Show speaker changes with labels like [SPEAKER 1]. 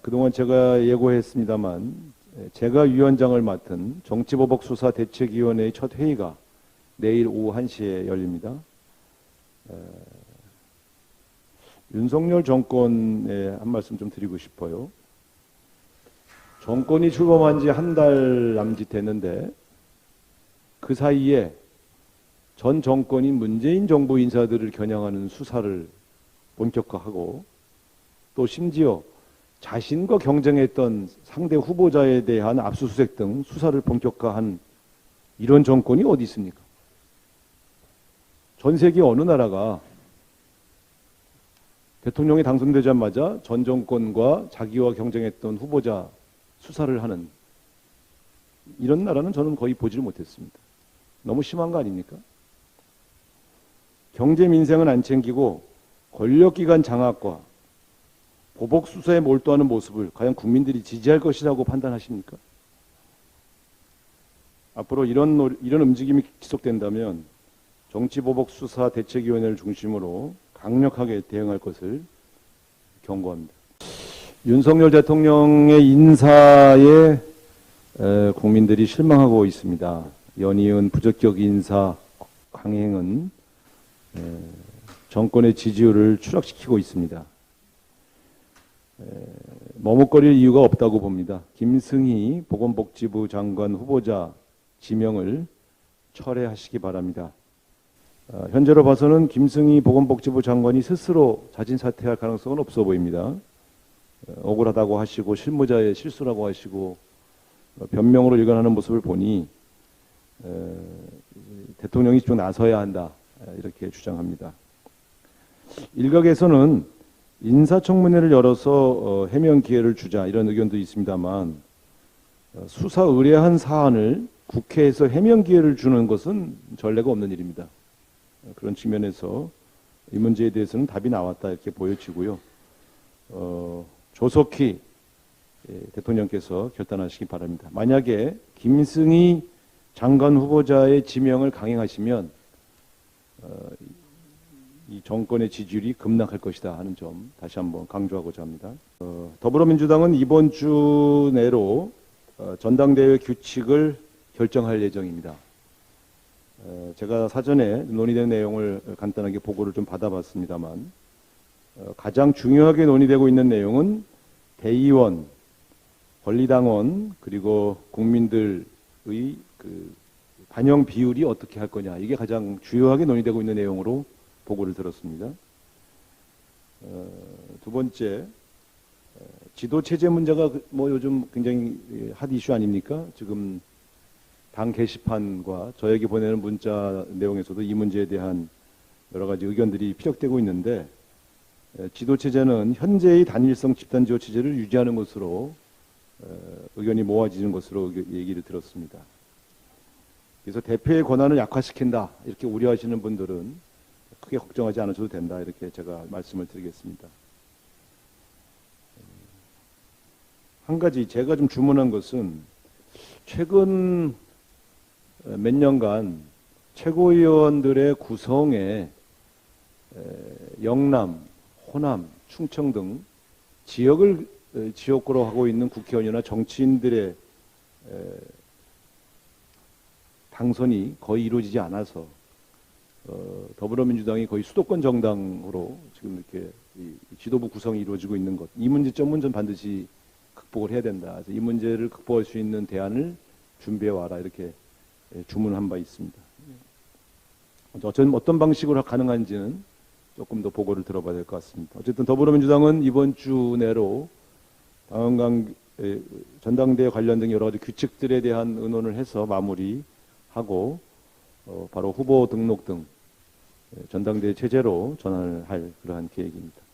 [SPEAKER 1] 그동안 제가 예고했습니다만 제가 위원장을 맡은 정치보복수사대책위원회의 첫 회의가 내일 오후 1시에 열립니다. 윤석열 정권에 한 말씀 좀 드리고 싶어요. 정권이 출범한 지 한 달 남짓 됐는데 그 사이에 전 정권인 문재인 정부 인사들을 겨냥하는 수사를 본격화하고 또 심지어 자신과 경쟁했던 상대 후보자에 대한 압수수색 등 수사를 본격화한 이런 정권이 어디 있습니까? 전 세계 어느 나라가 대통령이 당선되자마자 전 정권과 자기와 경쟁했던 후보자 수사를 하는 이런 나라는 저는 거의 보지를 못했습니다. 너무 심한 거 아닙니까? 경제 민생은 안 챙기고 권력기관 장악과 보복 수사에 몰두하는 모습을 과연 국민들이 지지할 것이라고 판단하십니까? 앞으로 이런 움직임이 지속된다면 정치보복수사대책위원회를 중심으로 강력하게 대응할 것을 경고합니다. 윤석열 대통령의 인사에 국민들이 실망하고 있습니다. 연이은 부적격 인사 강행은 정권의 지지율을 추락시키고 있습니다. 머뭇거릴 이유가 없다고 봅니다. 김승희 보건복지부 장관 후보자 지명을 철회하시기 바랍니다. 현재로 봐서는 김승희 보건복지부 장관이 스스로 자진 사퇴할 가능성은 없어 보입니다. 억울하다고 하시고 실무자의 실수라고 하시고 변명으로 일관하는 모습을 보니 대통령이 좀 나서야 한다 이렇게 주장합니다. 일각에서는 인사청문회를 열어서 해명 기회를 주자 이런 의견도 있습니다만 수사 의뢰한 사안을 국회에서 해명 기회를 주는 것은 전례가 없는 일입니다. 그런 측면에서 이 문제에 대해서는 답이 나왔다 이렇게 보여지고요. 조속히 대통령께서 결단하시기 바랍니다. 만약에 김승희 장관 후보자의 지명을 강행하시면 이 정권의 지지율이 급락할 것이다 하는 점 다시 한번 강조하고자 합니다. 더불어민주당은 이번 주 내로 전당대회 규칙을 결정할 예정입니다. 제가 사전에 논의된 내용을 간단하게 보고를 좀 받아봤습니다만 가장 중요하게 논의되고 있는 내용은 대의원, 권리당원 그리고 국민들의 그 반영 비율이 어떻게 할 거냐 이게 가장 주요하게 논의되고 있는 내용으로 보고를 들었습니다. 두 번째, 지도체제 문제가 뭐 요즘 굉장히 핫 이슈 아닙니까? 지금 당 게시판과 저에게 보내는 문자 내용에서도 이 문제에 대한 여러 가지 의견들이 피력되고 있는데 지도체제는 현재의 단일성 집단지도체제를 유지하는 것으로 의견이 모아지는 것으로 얘기를 들었습니다. 그래서 대표의 권한을 약화시킨다 이렇게 우려하시는 분들은 크게 걱정하지 않으셔도 된다 이렇게 제가 말씀을 드리겠습니다. 한 가지 제가 좀 주문한 것은 최근 몇 년간 최고위원들의 구성에 영남, 호남, 충청 등 지역을 지역구로 하고 있는 국회의원이나 정치인들의 당선이 거의 이루어지지 않아서 더불어민주당이 거의 수도권 정당으로 지금 이렇게 지도부 구성이 이루어지고 있는 것, 이 문제점은 좀 반드시 극복을 해야 된다. 그래서 이 문제를 극복할 수 있는 대안을 준비해 와라 이렇게 주문한 바 있습니다. 어떤 방식으로 가능한지는 조금 더 보고를 들어봐야 될 것 같습니다. 어쨌든 더불어민주당은 이번 주 내로 전당대회 관련된 여러 가지 규칙들에 대한 의논을 해서 마무리하고 바로 후보 등록 등 전당대회 체제로 전환을 할 그러한 계획입니다.